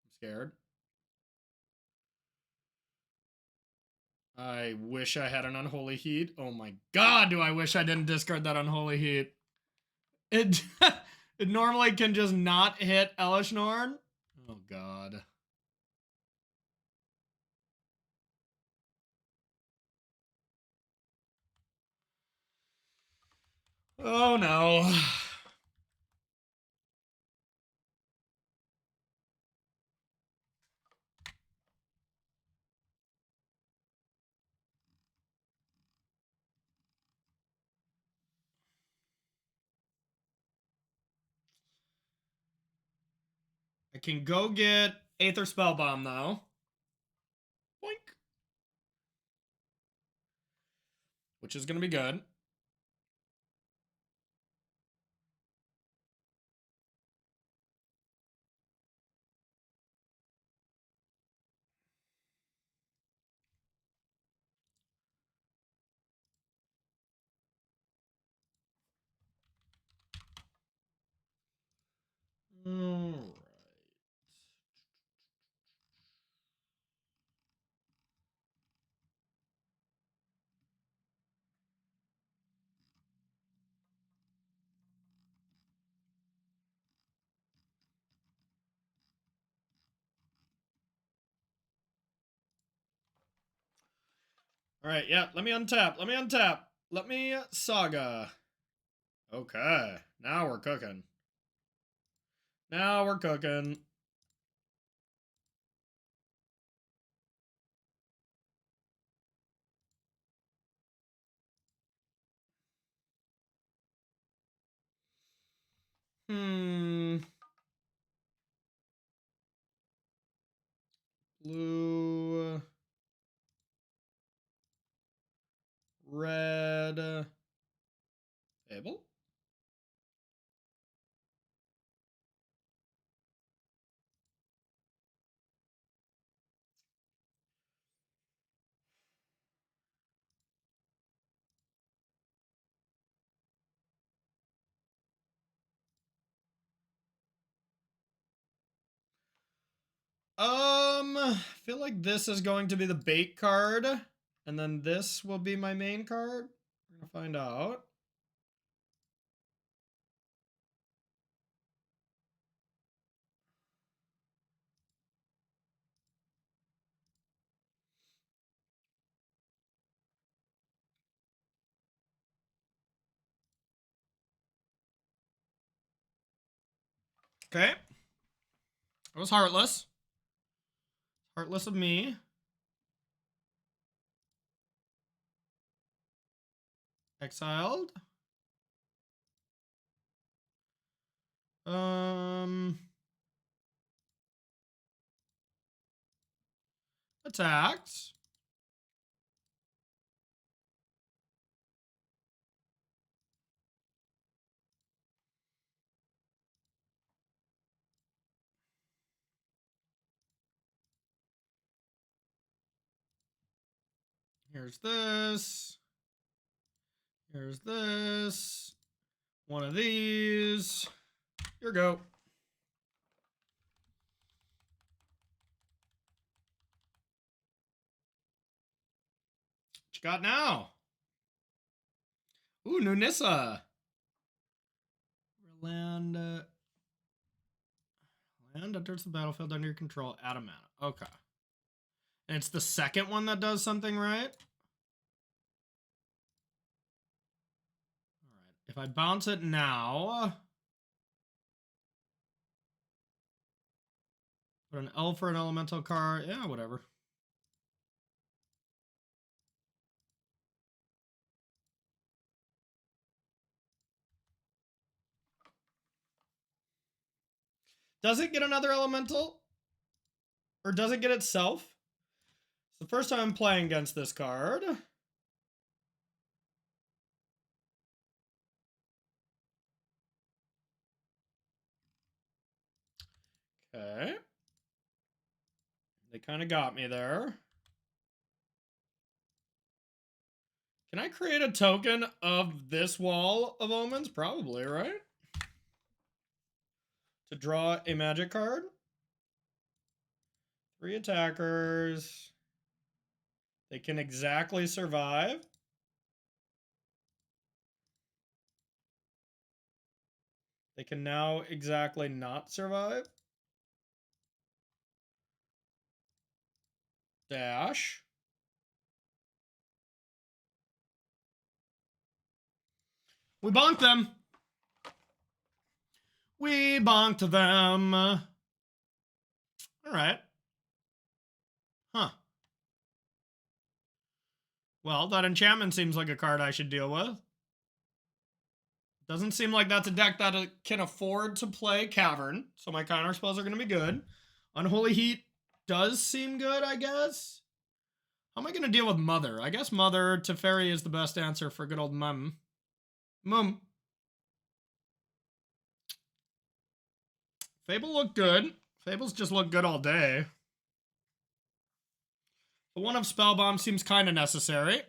I'm scared. I wish I had an Unholy Heat. Oh my god, do I wish I didn't discard that Unholy Heat. It, it normally can just not hit Elish Norn. Oh god. Oh no. I can go get Aether Spellbomb though. Boink. Which is gonna be good. Alright. Alright, yeah, let me untap. Let me untap. Let me Saga. Okay, now we're cooking. Now we're cooking. Blue. Red. Fable? I feel like this is going to be the bait card, and then this will be my main card. We're gonna find out. Okay. It was Heartless. Heartless of me. Exiled. Attacked. Here's this. Here's this. One of these. Here we go. What you got now? Ooh, new Nissa. Land enters the battlefield under your control. Add a mana. Okay. And it's the second one that does something, right? Alright. If I bounce it now, put an elf for an elemental card. Yeah, whatever. Does it get another elemental? Or does it get itself? It's the first time I'm playing against this card. Okay. They kind of got me there. Can I create a token of this wall of omens? Probably, right? To draw a magic card. 3 attackers. They can exactly survive. They can now exactly not survive. Dash. We bonked them. We bonked them. All right. Huh. Well, that enchantment seems like a card I should deal with. Doesn't seem like that's a deck that can afford to play Cavern, so my counter spells are going to be good. Unholy Heat does seem good, I guess. How am I going to deal with Mother? I guess Mother Teferi is the best answer for good old Mum. Mum. Fable looked good. Fables just look good all day. The one of Spellbomb seems kind of necessary.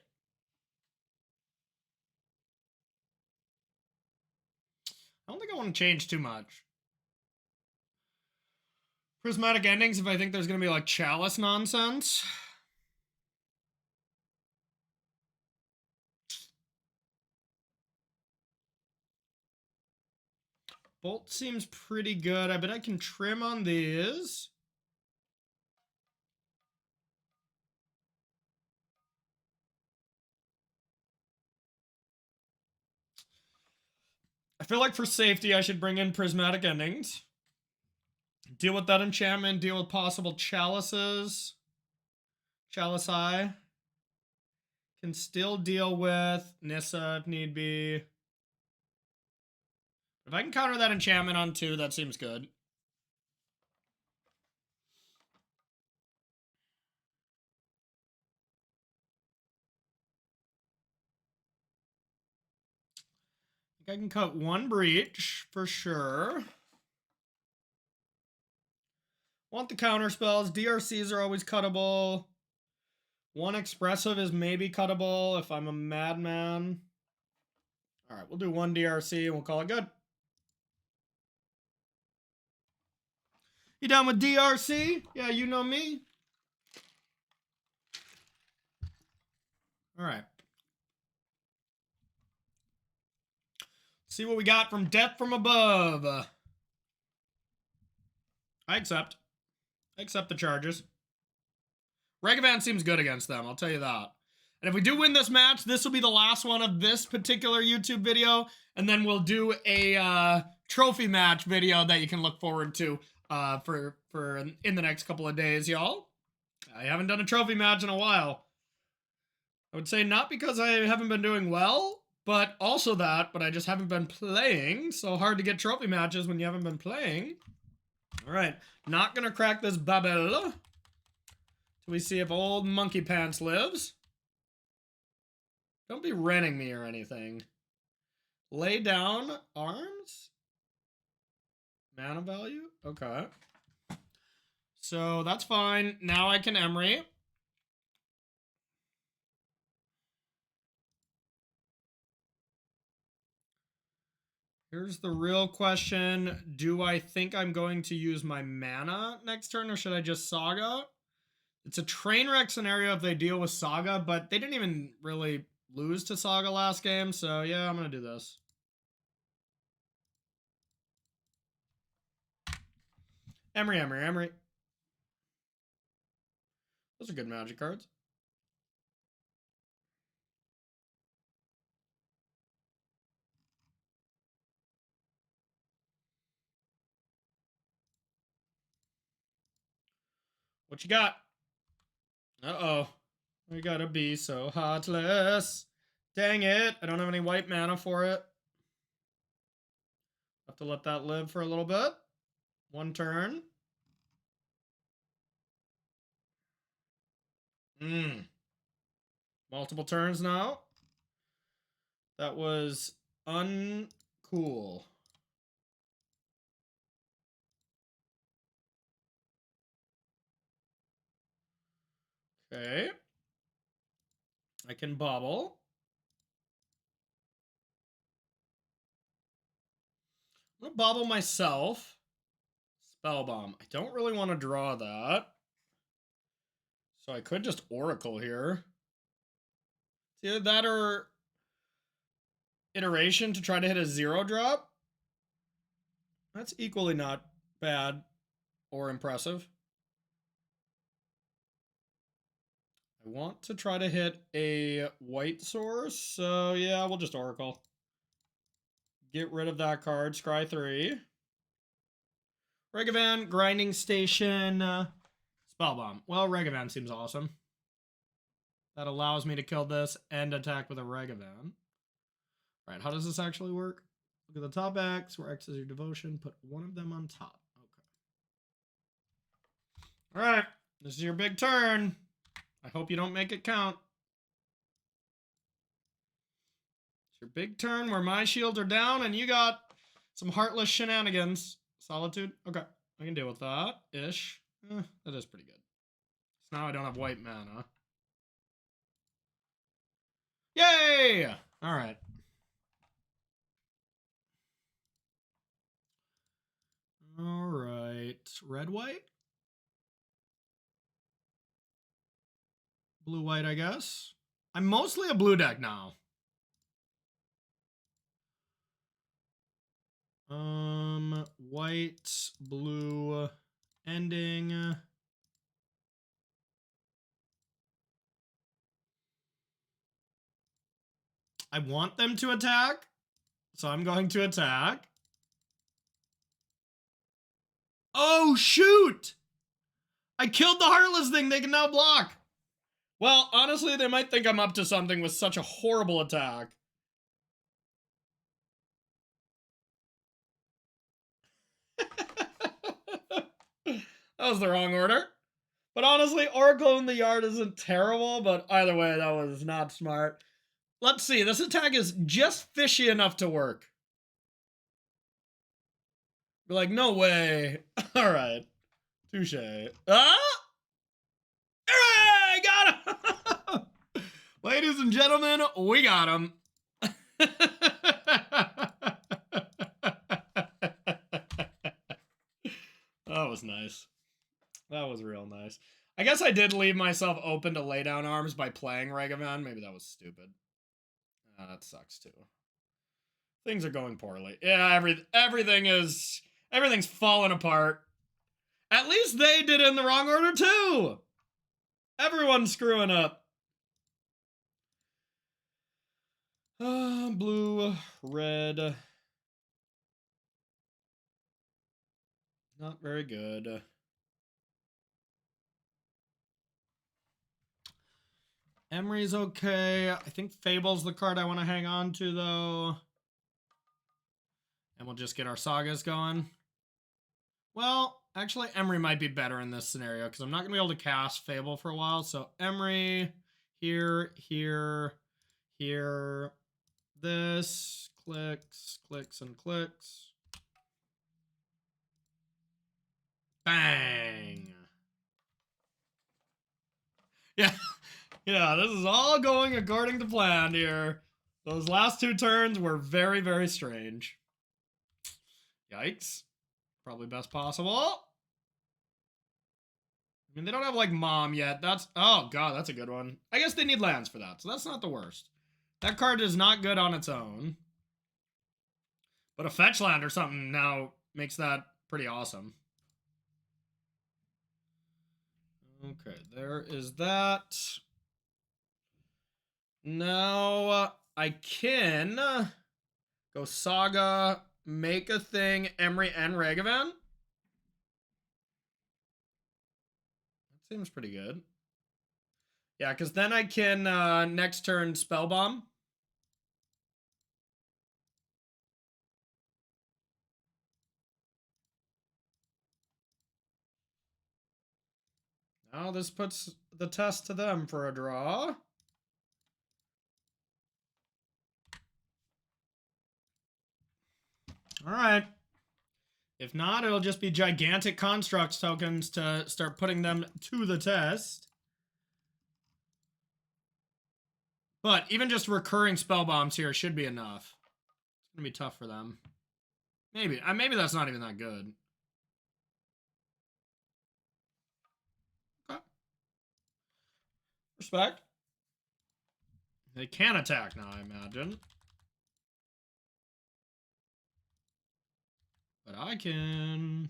I don't think I want to change too much. Prismatic Endings if I think there's going to be like Chalice nonsense. Bolt seems pretty good. I bet I can trim on these. I feel like for safety, I should bring in Prismatic Endings. Deal with that enchantment. Deal with possible chalices. Chalice Eye. Can still deal with Nissa if need be. If I can counter that enchantment on 2, that seems good. I think I can cut 1 breach for sure. Want the counter spells. DRCs are always cuttable. 1 expressive is maybe cuttable if I'm a madman. Alright, we'll do 1 DRC and we'll call it good. You down with DRC? Yeah, you know me. Alright. See what we got from Death from Above. I accept. I accept the charges. Ragavan seems good against them, I'll tell you that. And if we do win this match, this will be the last one of this particular YouTube video, and then we'll do a trophy match video that you can look forward to for in the next couple of days, y'all. I haven't done a trophy match in a while. I would say not because I haven't been doing well, but also that, but I just haven't been playing. So hard to get trophy matches when you haven't been playing. All right, not gonna crack this bubble till we see if old Monkey Pants lives. Don't be renting me or anything. Lay down arms? Mana value? Okay. So that's fine. Now I can Emery. Here's the real question. Do I think I'm going to use my mana next turn, or should I just Saga? It's a train wreck scenario if they deal with Saga, but they didn't even really lose to Saga last game, so yeah, I'm going to do this. Emery. Those are good Magic cards. What you got? Uh-oh. We gotta be so heartless. Dang it. I don't have any white mana for it. Have to let that live for a little bit. One turn. Multiple turns now. That was uncool. Okay. I can bobble. I'm gonna bobble myself. Spellbomb. I don't really want to draw that. So I could just Oracle here. It's either that or Iteration to try to hit a 0-drop. That's equally not bad or impressive. I want to try to hit a white source, so yeah, we'll just Oracle. Get rid of that card. Scry 3. Regavan, Grinding Station, Spellbomb. Well, Regavan seems awesome. That allows me to kill this and attack with a Regavan. Alright, how does this actually work? Look at the top X, where X is your devotion. Put one of them on top. Okay. Alright, this is your big turn. I hope you don't make it count. It's your big turn where my shields are down and you got some heartless shenanigans. Solitude? Okay, I can deal with that. Ish. That is pretty good. So now I don't have white mana. Yay! Alright. Alright. Red, white? Blue, white, I guess. I'm mostly a blue deck now. White, blue, ending. I want them to attack, so I'm going to attack. Oh, shoot! I killed the Heartless thing. They can now block. Well, honestly, they might think I'm up to something with such a horrible attack. That was the wrong order. But honestly, Oracle in the yard isn't terrible, but either way, that was not smart. Let's see. This attack is just fishy enough to work. Be like, no way. All right. Touche. Ah! Hooray! Got him! Ladies and gentlemen, we got him. That was nice. That was real nice. I guess I did leave myself open to lay down arms by playing Regavan. Maybe that was stupid. That sucks too. Things are going poorly. Yeah, everything's falling apart. At least they did it in the wrong order too. Everyone's screwing up. Blue, red. Not very good. Emery's okay. I think Fable's the card I want to hang on to, though. And we'll just get our sagas going. Well, actually, Emery might be better in this scenario, because I'm not going to be able to cast Fable for a while. So Emery, here, this, clicks, and clicks. Bang! Yeah. Yeah, this is all going according to plan here. Those last two turns were very, very strange. Yikes. Probably best possible. I mean, they don't have, like, Mom yet. That's... Oh, God, that's a good one. I guess they need lands for that, so that's not the worst. That card is not good on its own. But a fetch land or something now makes that pretty awesome. Okay, there is that. Now I can go Saga, make a thing, Emery, and Ragavan. That seems pretty good. Yeah, because then I can next turn Spellbomb. Now this puts the test to them for a draw. All right. If not, it'll just be gigantic constructs tokens to start putting them to the test. But even just recurring spell bombs here should be enough. It's gonna be tough for them. Maybe. Maybe that's not even that good. Okay. Respect. They can attack now, I imagine. But I can...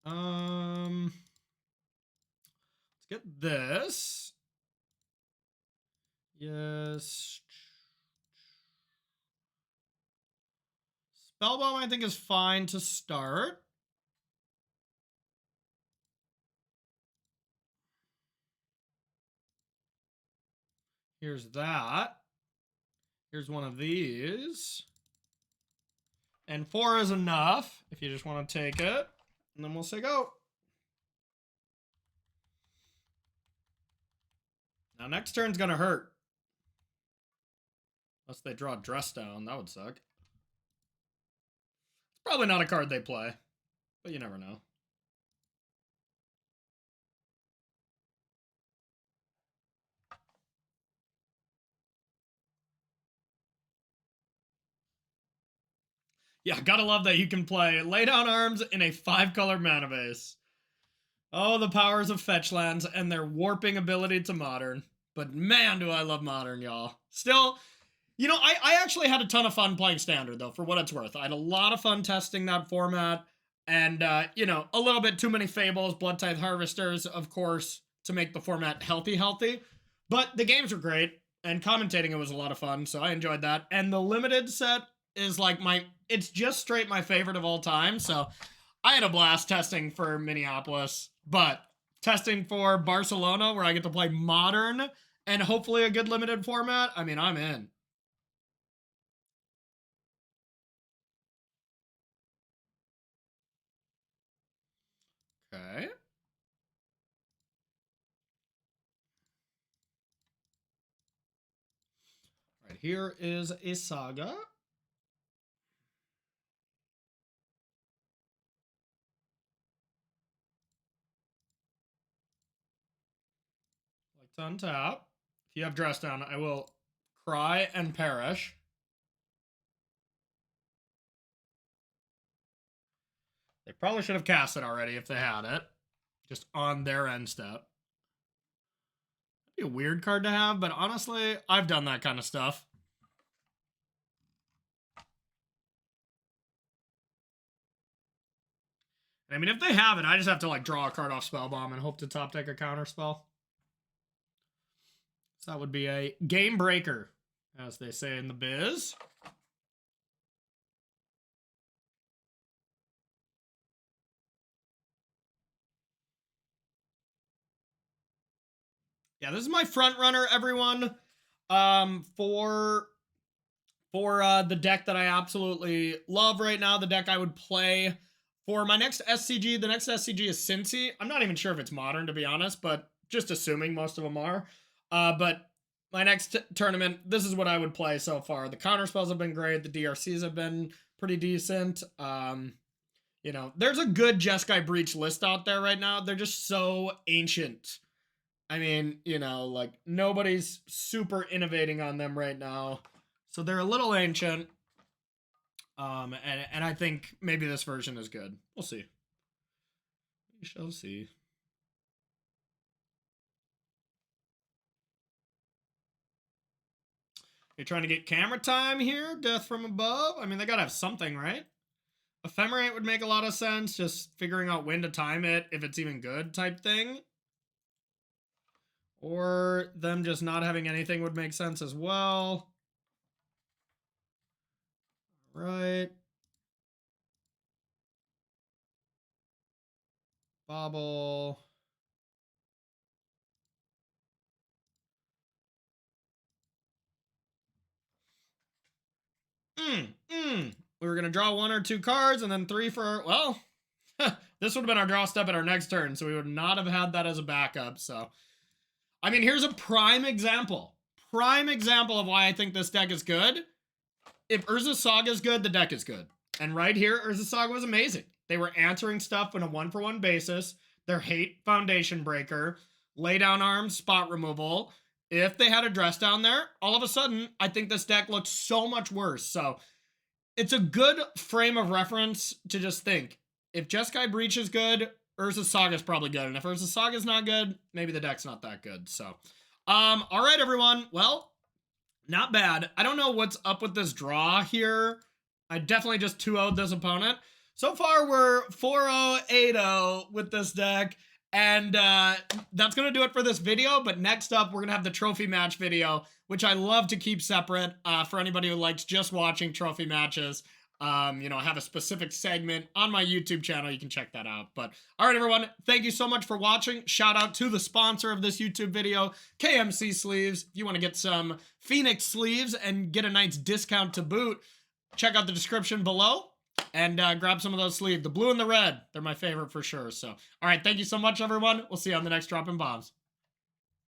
Alright. Let's get this. Yes. Spellbomb, I think, is fine to start. Here's that. Here's one of these. And 4 is enough if you just want to take it. And then we'll say go. Now, next turn's going to hurt. Unless they draw Dress Down. That would suck. It's probably not a card they play. But you never know. Yeah, gotta love that you can play Lay Down Arms in a 5-color mana base. Oh, the powers of fetch lands and their warping ability to Modern. But man, do I love Modern, y'all. Still, you know, I actually had a ton of fun playing Standard, though, for what it's worth. I had a lot of fun testing that format. And, you know, a little bit too many Fables, Blood Tithe Harvesters, of course, to make the format healthy. But the games were great, and commentating it was a lot of fun, so I enjoyed that. And the limited set is like it's just straight my favorite of all time, so I had a blast testing for Minneapolis, but testing for Barcelona, where I get to play Modern and hopefully a good limited format, I mean, I'm in. Okay. All right, here is a Saga. Like to untap. If you have Dress Down, I will cry and perish. They probably should have cast it already if they had it. Just on their end step. That'd be a weird card to have, but honestly, I've done that kind of stuff. I mean, if they have it, I just have to, like, draw a card off Spellbomb and hope to top deck a counter spell. So that would be a game breaker, as they say in the biz. Yeah, this is my front runner, everyone, for the deck that I absolutely love right now, the deck I would play for my next SCG. The next SCG is Cincy. I'm not even sure if it's Modern, to be honest, but just assuming most of them are. But my next tournament, this is what I would play so far. The counter spells have been great. The DRCs have been pretty decent. You know, there's a good Jeskai Breach list out there right now. They're just so ancient I mean, you know, like nobody's super innovating on them right now. So they're a little ancient. And I think maybe this version is good. We'll see. We shall see. You're trying to get camera time here? Death from above? I mean, they gotta have something, right? Ephemerate would make a lot of sense. Just figuring out when to time it, if it's even good type thing. Or them just not having anything would make sense as well. Right. Bobble. We were going to draw 1 or 2 cards and then 3 for, well, this would have been our draw step at our next turn, so we would not have had that as a backup. So, I mean, here's a prime example. Prime example of why I think this deck is good. If Urza Saga is good, the deck is good. And right here, Urza Saga was amazing. They were answering stuff on a 1-for-1 basis. Their hate foundation breaker, lay down arms, spot removal. If they had a dress down there, all of a sudden, I think this deck looks so much worse. So it's a good frame of reference to just think, if Jeskai Breach is good, Urza Saga is probably good. And if Urza Saga is not good, maybe the deck's not that good. So, all right, everyone. Well, not bad. I don't know what's up with this draw here. I definitely just 2-0'd this opponent. So far, we're 4-0, 8-0 with this deck. And that's going to do it for this video. But next up, we're going to have the trophy match video, which I love to keep separate for anybody who likes just watching trophy matches. You know, I have a specific segment on my YouTube channel. You can check that out. But all right, everyone, thank you so much for watching. Shout out to the sponsor of this YouTube video, KMC Sleeves. If you want to get some Phoenix sleeves and get a nice discount to boot, check out the description below and grab some of those sleeves. The blue and the red, they're my favorite for sure. So, all right, thank you so much, everyone. We'll see you on the next Droppin' Bombs.